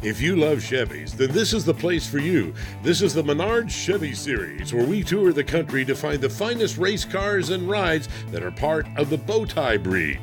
If you love Chevys, then this is the place for you. This is the Menards Chevy Series, where we tour the country to find the finest race cars and rides that are part of the Bowtie breed.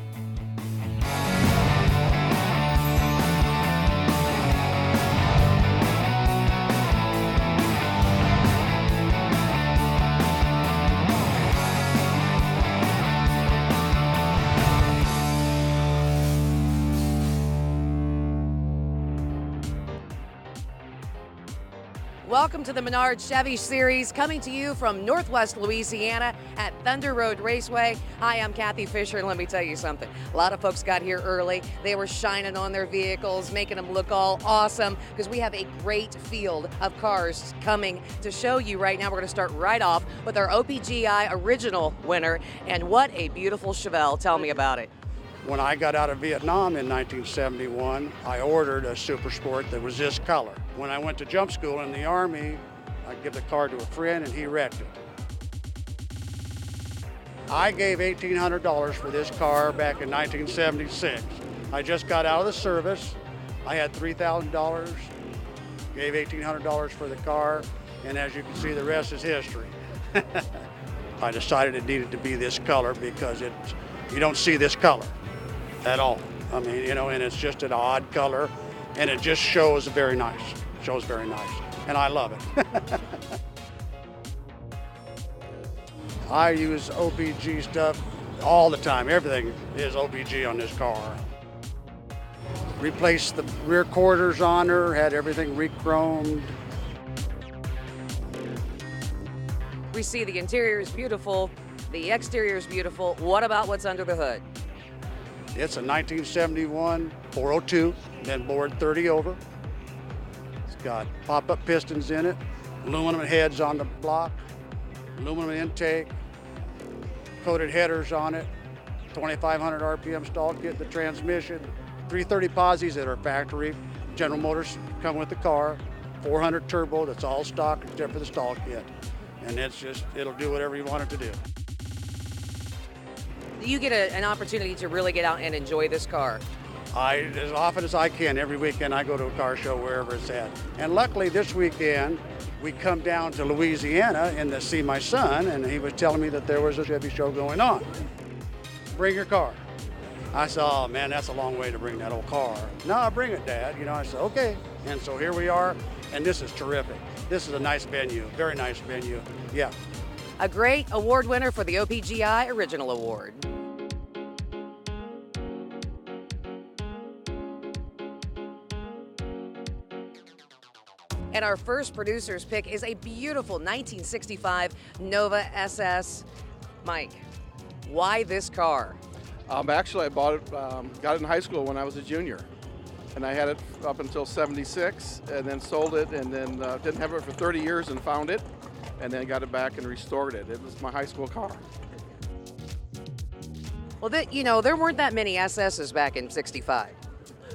Welcome to the Menards Chevy Series, coming to you from Northwest Louisiana at Thunder Road Raceway. Hi, I'm Kathy Fisher, and let me tell you something. A lot of folks got here early. They were shining on their vehicles, making them look all awesome, because we have a great field of cars coming to show you right now. We're going to start right off with our OPGI original winner, and what a beautiful Chevelle. Tell me about it. When I got out of Vietnam in 1971, I ordered a Super Sport that was this color. When I went to jump school in the Army, I gave the car to a friend and he wrecked it. I gave $1,800 for this car back in 1976. I just got out of the service. I had $3,000, gave $1,800 for the car, and as you can see, the rest is history. I decided it needed to be this color because you don't see this color at all. I mean, you know, and it's just an odd color, and it just shows very nice. Shows very nice, and I love it. I use OPG stuff all the time. Everything is OPG on this car. Replaced the rear quarters on her, had everything re-chromed. We see the interior is beautiful, the exterior is beautiful. What about what's under the hood? It's a 1971 402, then bored 30 over. It's got pop-up pistons in it, aluminum heads on the block, aluminum intake, coated headers on it, 2,500 RPM stall kit, the transmission, 330 posies that are factory. General Motors come with the car, 400 turbo, that's all stock except for the stall kit. And it'll do whatever you want it to do. You get an opportunity to really get out and enjoy this car. As often as I can, every weekend I go to a car show wherever it's at. And luckily this weekend, we come down to Louisiana and to see my son, and he was telling me that there was a Chevy show going on. Bring your car. I said, oh man, that's a long way to bring that old car. No, bring it, Dad. You know, I said, okay. And so here we are, and this is terrific. This is a nice venue, very nice venue, yeah. A great award winner for the OPGI Original Award. And our first producer's pick is a beautiful 1965 Nova SS. Mike, why this car? Actually, I bought it, got it in high school when I was a junior. And I had it up until 76 and then sold it and then didn't have it for 30 years and found it and then got it back and restored it. It was my high school car. Well, there weren't that many SSs back in 65.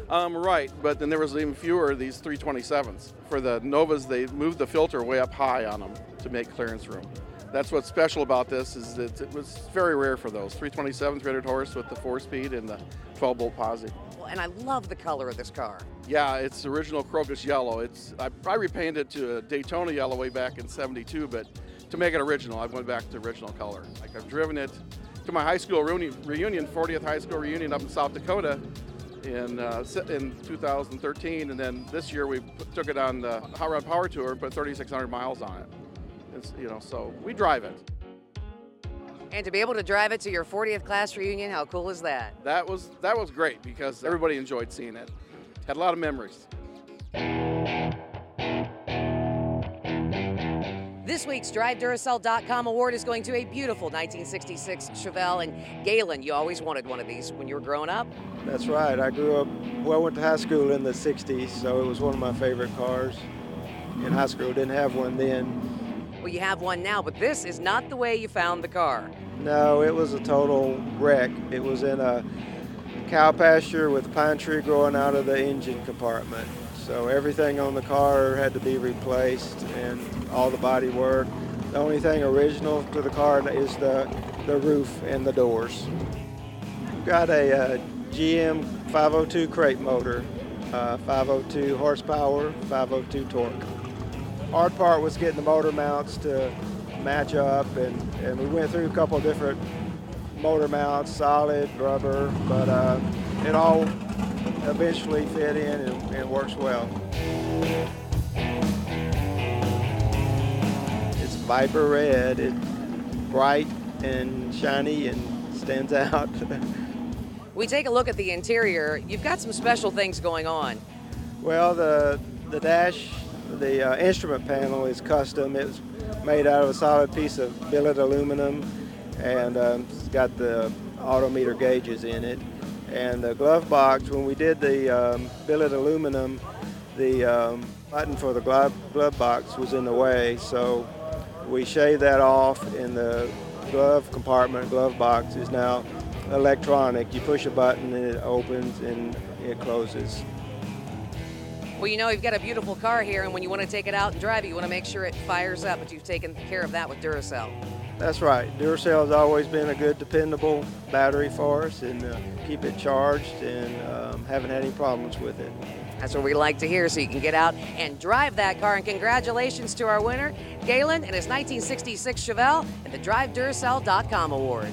Right, but then there was even fewer of these 327s. For the Novas, they moved the filter way up high on them to make clearance room. That's what's special about this, is that it was very rare for those. 327 300 horse with the 4-speed and the 12-bolt posi. Well, and I love the color of this car. Yeah, it's original crocus yellow. I repainted it to a Daytona yellow way back in '72, but to make it original, I went back to original color. Like, I've driven it to my high school reunion, 40th high school reunion up in South Dakota in 2013, and then this year we took it on the Hot Rod Power Tour and put 3,600 miles on it. So we drive it. And to be able to drive it to your 40th class reunion, how cool is that? That was great because everybody enjoyed seeing it. Had a lot of memories. This week's DriveDuracell.com award is going to a beautiful 1966 Chevelle. And Galen, you always wanted one of these when you were growing up? That's right. I went to high school in the 60s, so it was one of my favorite cars. In high school, didn't have one then. Well, you have one now, but this is not the way you found the car. No, it was a total wreck. It was in a cow pasture with a pine tree growing out of the engine compartment. So everything on the car had to be replaced and all the body work. The only thing original to the car is the roof and the doors. We've got a GM 502 crate motor 502 horsepower, 502 torque. Hard part was getting the motor mounts to match up, and we went through a couple of different motor mounts, solid, rubber, but it all eventually fit in and works well. It's Viper red. It's bright and shiny and stands out. We take a look at the interior. You've got some special things going on. Well, the dash, the instrument panel is custom. It's made out of a solid piece of billet aluminum, and it's got the autometer gauges in it. And the glove box, when we did the billet aluminum, the button for the glove box was in the way, so we shaved that off, and the glove compartment, glove box, is now electronic. You push a button and it opens and it closes. Well, you know, you've got a beautiful car here, and when you want to take it out and drive it, you want to make sure it fires up, but you've taken care of that with Duracell. That's right. Duracell has always been a good, dependable battery for us, and keep it charged, and haven't had any problems with it. That's what we like to hear, so you can get out and drive that car. And congratulations to our winner, Galen, and his 1966 Chevelle and the DriveDuracell.com award.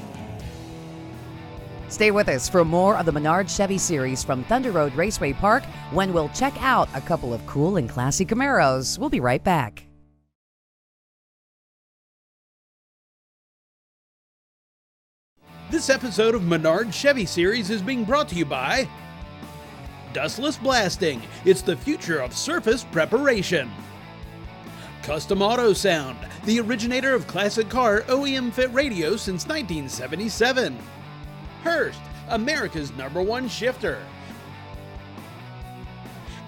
Stay with us for more of the Menards Chevy series from Thunder Road Raceway Park when we'll check out a couple of cool and classy Camaros. We'll be right back. This episode of Menards Chevy series is being brought to you by Dustless Blasting. It's the future of surface preparation. Custom Auto Sound, the originator of classic car OEM fit radio since 1977. Hurst, America's #1 shifter.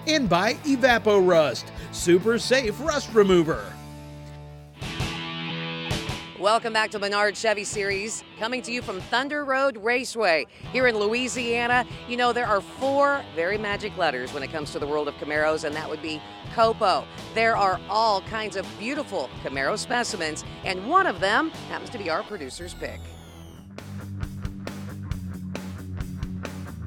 And by EvapoRust, super safe rust remover. Welcome back to Menards Chevy series, coming to you from Thunder Road Raceway here in Louisiana. You know, there are 4 very magic letters when it comes to the world of Camaros, and that would be Copo. There are all kinds of beautiful Camaro specimens, and one of them happens to be our producer's pick.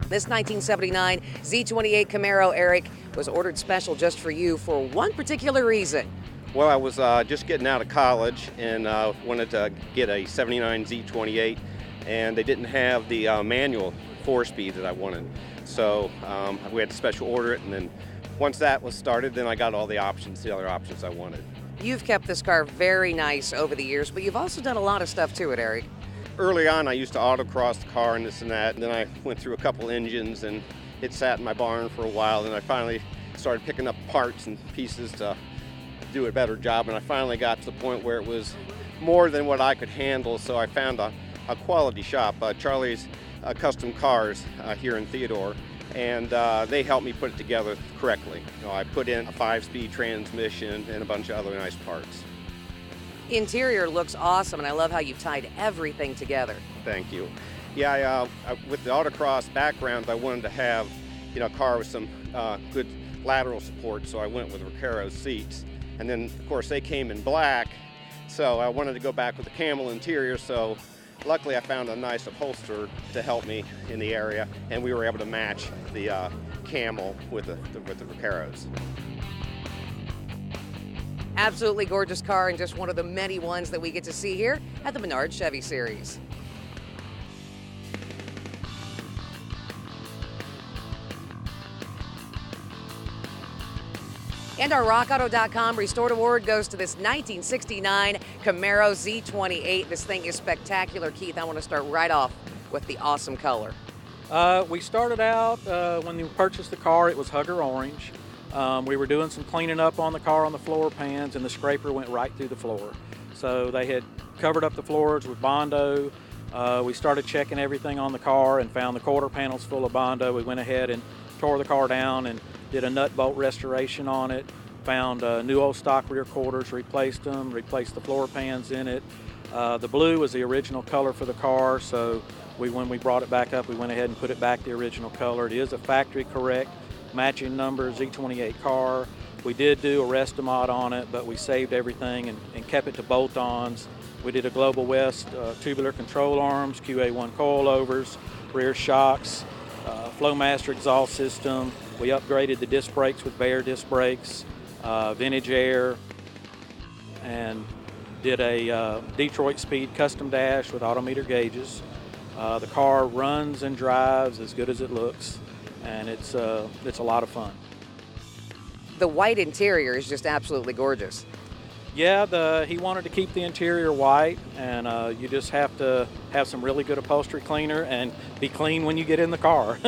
This 1979 Z28 Camaro, Eric, was ordered special just for you for one particular reason. Well, I was just getting out of college and wanted to get a 79 Z28, and they didn't have the manual 4-speed that I wanted. So we had to special order it, and then once that was started, then I got all the options, the other options I wanted. You've kept this car very nice over the years, but you've also done a lot of stuff to it, Eric. Early on, I used to autocross the car and this and that, and then I went through a couple engines, and it sat in my barn for a while, and I finally started picking up parts and pieces to do a better job, and I finally got to the point where it was more than what I could handle, so I found a quality shop, Charlie's Custom Cars here in Theodore, and they helped me put it together correctly. You know, I put in a 5-speed transmission and a bunch of other nice parts. Interior looks awesome, and I love how you tied everything together. Thank you. Yeah, with the autocross background, I wanted to have, you know, a car with some good lateral support, so I went with Recaro seats. And then, of course, they came in black, so I wanted to go back with the camel interior, so luckily I found a nice upholsterer to help me in the area, and we were able to match the camel with the Recaros. Absolutely gorgeous car, and just one of the many ones that we get to see here at the Menards Chevy series. And our RockAuto.com Restored Award goes to this 1969 Camaro Z28. This thing is spectacular. Keith, I want to start right off with the awesome color. We started out, when we purchased the car, it was Hugger Orange. We were doing some cleaning up on the car on the floor pans, and the scraper went right through the floor. So they had covered up the floors with Bondo. We started checking everything on the car and found the quarter panels full of Bondo. We went ahead and tore the car down and did a nut bolt restoration on it. Found new old stock rear quarters, replaced them, replaced the floor pans in it. The blue was the original color for the car, so when we brought it back up, we went ahead and put it back the original color. It is a factory correct matching number Z28 car. We did do a Restomod on it, but we saved everything and kept it to bolt-ons. We did a Global West tubular control arms, QA1 coilovers, rear shocks, Flowmaster exhaust system. We upgraded the disc brakes with Bayer disc brakes, vintage air, and did a Detroit Speed custom dash with autometer gauges. The car runs and drives as good as it looks, and it's a lot of fun. The white interior is just absolutely gorgeous. Yeah, he wanted to keep the interior white, and you just have to have some really good upholstery cleaner and be clean when you get in the car.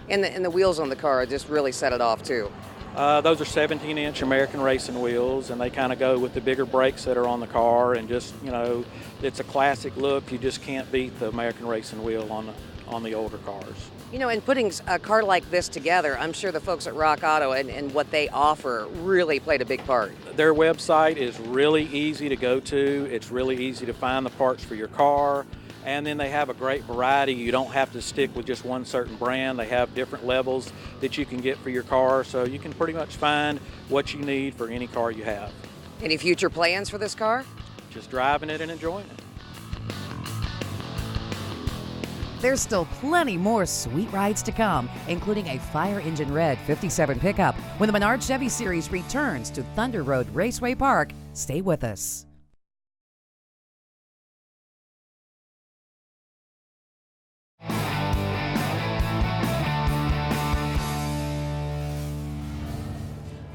And the wheels on the car just really set it off too. Those are 17-inch American racing wheels, and they kind of go with the bigger brakes that are on the car, and just, you know, it's a classic look. You just can't beat the American racing wheel on the older cars. You know, in putting a car like this together, I'm sure the folks at Rock Auto and what they offer really played a big part. Their website is really easy to go to. It's really easy to find the parts for your car. And then they have a great variety. You don't have to stick with just one certain brand. They have different levels that you can get for your car, so you can pretty much find what you need for any car you have. Any future plans for this car? Just driving it and enjoying it. There's still plenty more sweet rides to come, including a Fire Engine Red 57 pickup when the Menards Chevy Series returns to Thunder Road Raceway Park. Stay with us.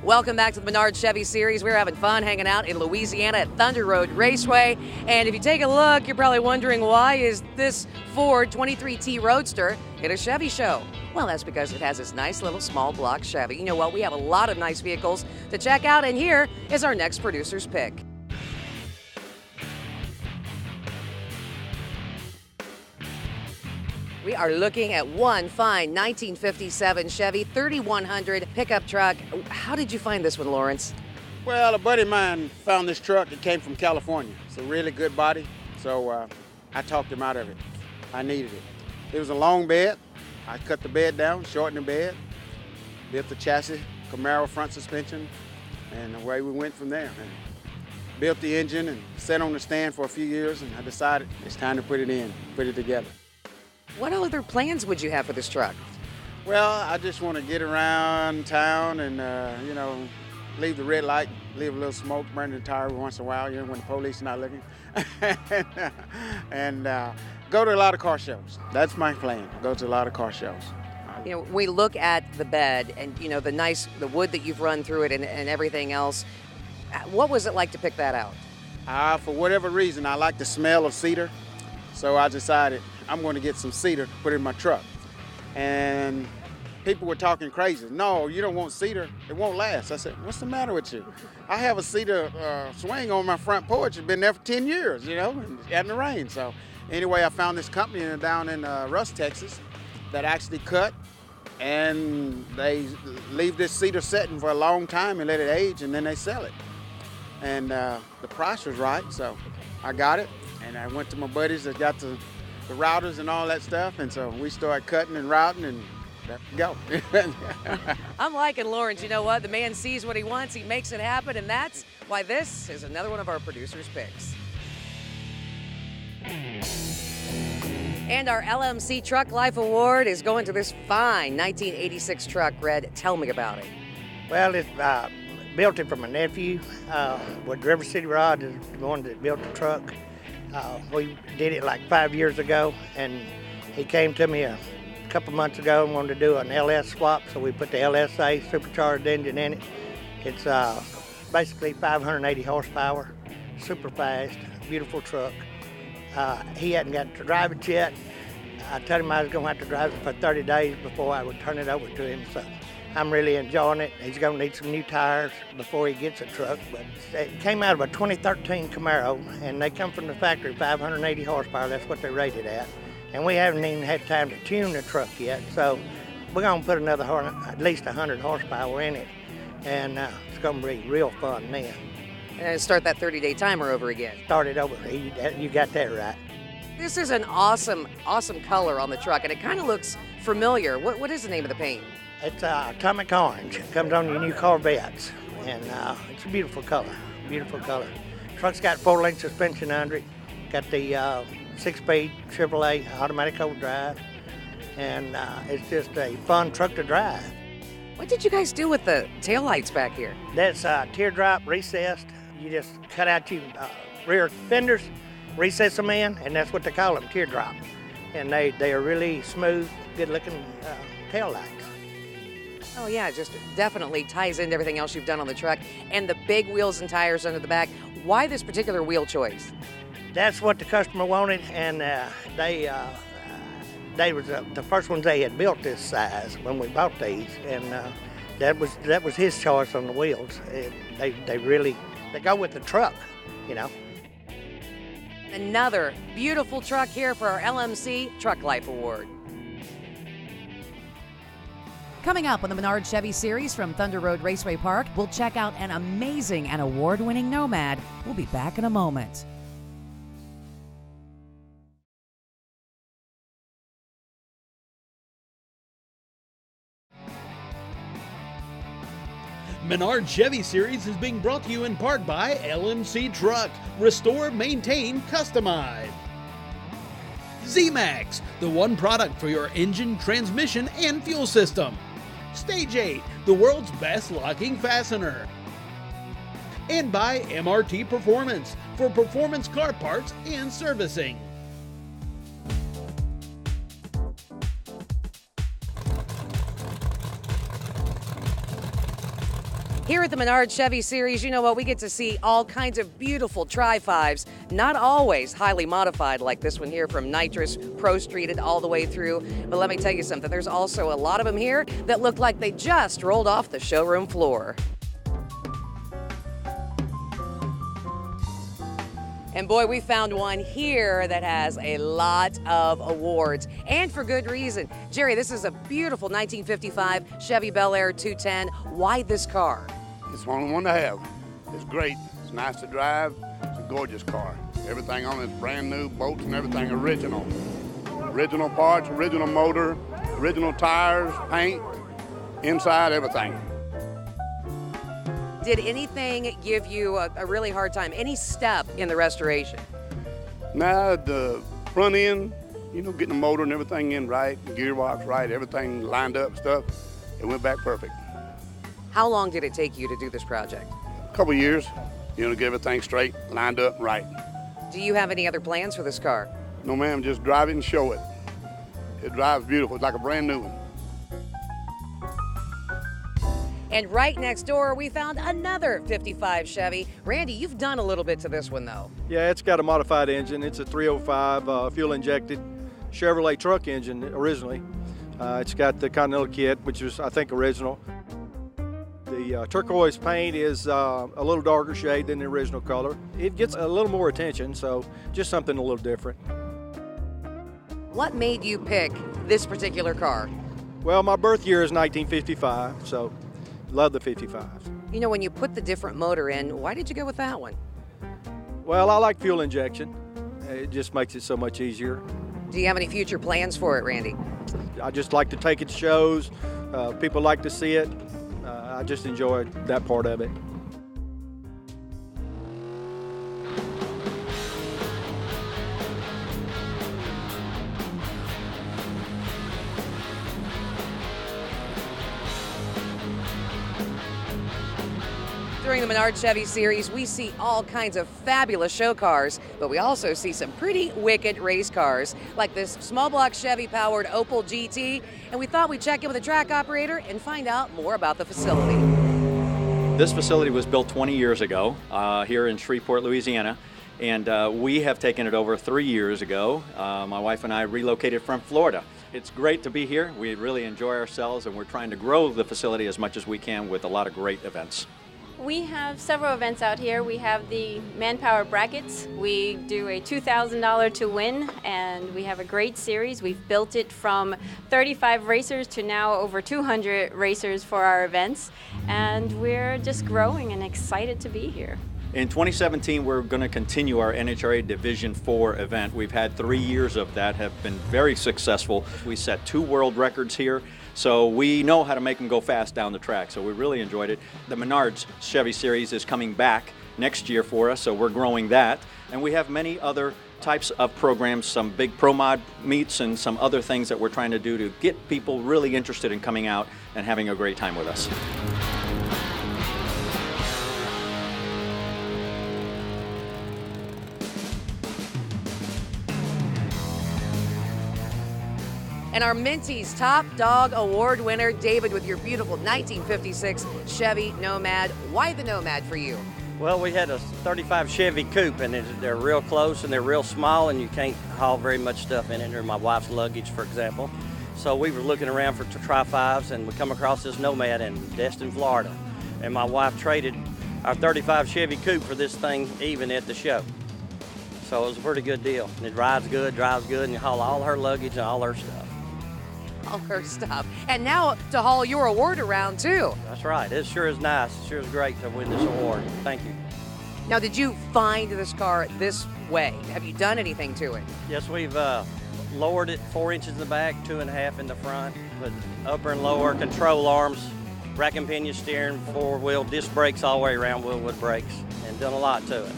Welcome back to the Menards Chevy Series. We're having fun hanging out in Louisiana at Thunder Road Raceway. And if you take a look, you're probably wondering, why is this Ford 23T Roadster at a Chevy show? Well, that's because it has this nice little small block Chevy. You know what? We have a lot of nice vehicles to check out, and here is our next producer's pick. We are looking at one fine 1957 Chevy 3100 pickup truck. How did you find this one, Lawrence? Well, a buddy of mine found this truck. It came from California. It's a really good body, so I talked him out of it. I needed it. It was a long bed. I cut the bed down, shortened the bed, built the chassis, Camaro front suspension, and away we went from there. And built the engine and sat on the stand for a few years, and I decided it's time to put it in, put it together. What other plans would you have for this truck? Well, I just want to get around town and, you know, leave the red light, leave a little smoke, burn the tire once in a while, you know, when the police are not looking. and go to a lot of car shows. That's my plan, go to a lot of car shows. You know, we look at the bed and, you know, the wood that you've run through it and everything else. What was it like to pick that out? For whatever reason, I like the smell of cedar, so I decided I'm going to get some cedar to put in my truck. And people were talking crazy. No, you don't want cedar. It won't last. I said, what's the matter with you? I have a cedar swing on my front porch. It's been there for 10 years, you know, and it hadn't rained. So anyway, I found this company down in Rusk, Texas, that actually cut, and they leave this cedar setting for a long time and let it age, and then they sell it. And the price was right, so I got it. And I went to my buddies that got the routers and all that stuff, and so we started cutting and routing, and there we go. I'm liking Lawrence. You know what? The man sees what he wants, he makes it happen, and that's why this is another one of our producer's picks. And our LMC Truck Life Award is going to this fine 1986 truck, Red. Tell me about it. Well, it's built it from a nephew. With River City Rod is the one that built the truck. We did it like 5 years ago, and he came to me a couple months ago and wanted to do an LS swap, so we put the LSA supercharged engine in it. It's basically 580 horsepower, super fast, beautiful truck. He hadn't got to drive it yet. I told him I was going to have to drive it for 30 days before I would turn it over to him, so I'm really enjoying it. He's going to need some new tires before he gets a truck, but it came out of a 2013 Camaro, and they come from the factory, 580 horsepower. That's what they're rated at. And we haven't even had time to tune the truck yet, so we're going to put another at least 100 horsepower in it, and it's going to be real fun then. And start that 30-day timer over again. Start it over. You got that right. This is an awesome, awesome color on the truck, and it kind of looks familiar. What is the name of the paint? It's Atomic Orange. It comes on your new Corvettes, and it's a beautiful color, beautiful color. Truck's got 4-link suspension under it. Got the 6-speed AAA automatic overdrive. and it's just a fun truck to drive. What did you guys do with the taillights back here? That's teardrop recessed. You just cut out your rear fenders, recess them in, and that's what they call them, teardrop. And they are really smooth, good-looking tail lights. Oh yeah, it just definitely ties into everything else you've done on the truck. And the big wheels and tires under the back. Why this particular wheel choice? That's what the customer wanted, and they was the first ones they had built this size when we bought these, and that was his choice on the wheels. They go with the truck, you know. Another beautiful truck here for our LMC Truck Life Award. Coming up on the Menards Chevy Series from Thunder Road Raceway Park, we'll check out an amazing and award-winning Nomad. We'll be back in a moment. Menards Chevy Series is being brought to you in part by LMC Truck. Restore, maintain, customize. Z-Max, the one product for your engine, transmission, and fuel system. Stage 8, the world's best locking fastener. And by MRT Performance, for performance car parts and servicing. Here at the Menards Chevy Series, you know what, we get to see all kinds of beautiful Tri-5s, not always highly modified like this one here from Nitrous, Pro-Streeted all the way through. But let me tell you something, there's also a lot of them here that look like they just rolled off the showroom floor. And boy, we found one here that has a lot of awards, and for good reason. Jerry, this is a beautiful 1955 Chevy Bel Air 210. Why this car? It's one to have. It's great. It's nice to drive. It's a gorgeous car. Everything on it is brand new, bolts and everything original. Original parts, original motor, original tires, paint, inside, everything. Did anything give you a really hard time? Any step in the restoration? Now the front end, you know, getting the motor and everything in right, the gearbox right, everything lined up stuff, it went back perfect. How long did it take you to do this project? A couple years, you know, to get everything straight, lined up, right. Do you have any other plans for this car? No ma'am, just drive it and show it. It drives beautiful, it's like a brand new one. And right next door, we found another 55 Chevy. Randy, you've done a little bit to this one, though. Yeah, it's got a modified engine. It's a 305 fuel-injected Chevrolet truck engine originally. It's got the Continental kit, which was, I think, original. The turquoise paint is a little darker shade than the original color. It gets a little more attention, so just something a little different. What made you pick this particular car? Well, my birth year is 1955, so love the 55s. You know, when you put the different motor in, why did you go with that one? Well, I like fuel injection. It just makes it so much easier. Do you have any future plans for it, Randy? I just like to take it to shows. People like to see it. I just enjoy that part of it. During the Menards Chevy Series, we see all kinds of fabulous show cars, but we also see some pretty wicked race cars, like this small block Chevy-powered Opel GT, and we thought we'd check in with a track operator and find out more about the facility. This facility was built 20 years ago here in Shreveport, Louisiana, and we have taken it over 3 years ago. My wife and I relocated from Florida. It's great to be here. We really enjoy ourselves, and we're trying to grow the facility as much as we can with a lot of great events. We have several events out here. We have the Manpower Brackets. We do a $2,000 to win, and we have a great series. We've built it from 35 racers to now over 200 racers for our events, and we're just growing and excited to be here. In 2017, we're going to continue our NHRA Division 4 event. We've had 3 years of that, have been very successful. We set 2 world records here, so we know how to make them go fast down the track, so we really enjoyed it. The Menards Chevy Series is coming back next year for us, so we're growing that. And we have many other types of programs, some big pro mod meets and some other things that we're trying to do to get people really interested in coming out and having a great time with us. And our Minty's Top Dog Award winner, David, with your beautiful 1956 Chevy Nomad. Why the Nomad for you? Well, we had a 35 Chevy Coupe, and they're real close and they're real small, and you can't haul very much stuff in it, or my wife's luggage, for example. So we were looking around for Tri-5s, and we come across this Nomad in Destin, Florida. And my wife traded our 35 Chevy Coupe for this thing even at the show. So it was a pretty good deal. And it rides good, drives good, and you haul all her luggage and all her stuff. All her stuff. And now to haul your award around too. That's right. It sure is nice. It sure is great to win this award. Thank you. Now, did you find this car this way? Have you done anything to it? Yes, we've lowered it 4 inches in the back, 2.5 in the front, with upper and lower control arms, rack and pinion steering, four-wheel disc brakes all the way around, wheelwood brakes, and done a lot to it.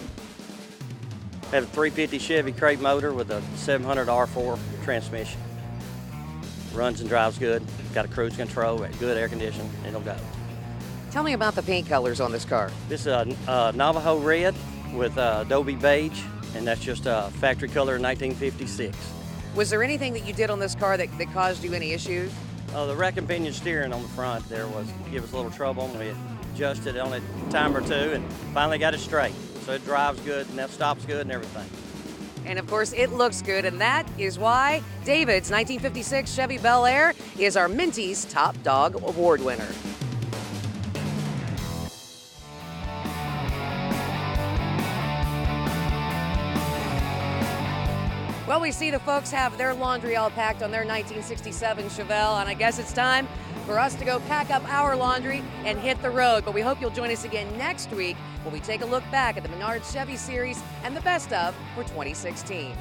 Have a 350 Chevy crate motor with a 700 R4 transmission. Runs and drives good. Got a cruise control, good air conditioning. It'll go. Tell me about the paint colors on this car. This is a Navajo red with Adobe beige, and that's just a factory color in 1956. Was there anything that you did on this car that caused you any issues? The rack and pinion steering on the front there give us a little trouble, and we adjusted on it a time or two and finally got it straight. So it drives good and that stops good and everything. And of course, it looks good, and that is why David's 1956 Chevy Bel Air is our Minty's Top Dog Award winner. Well, we see the folks have their laundry all packed on their 1967 Chevelle, and I guess it's time for us to go pack up our laundry and hit the road. But we hope you'll join us again next week when we take a look back at the Menards Chevy Series and the best of for 2016.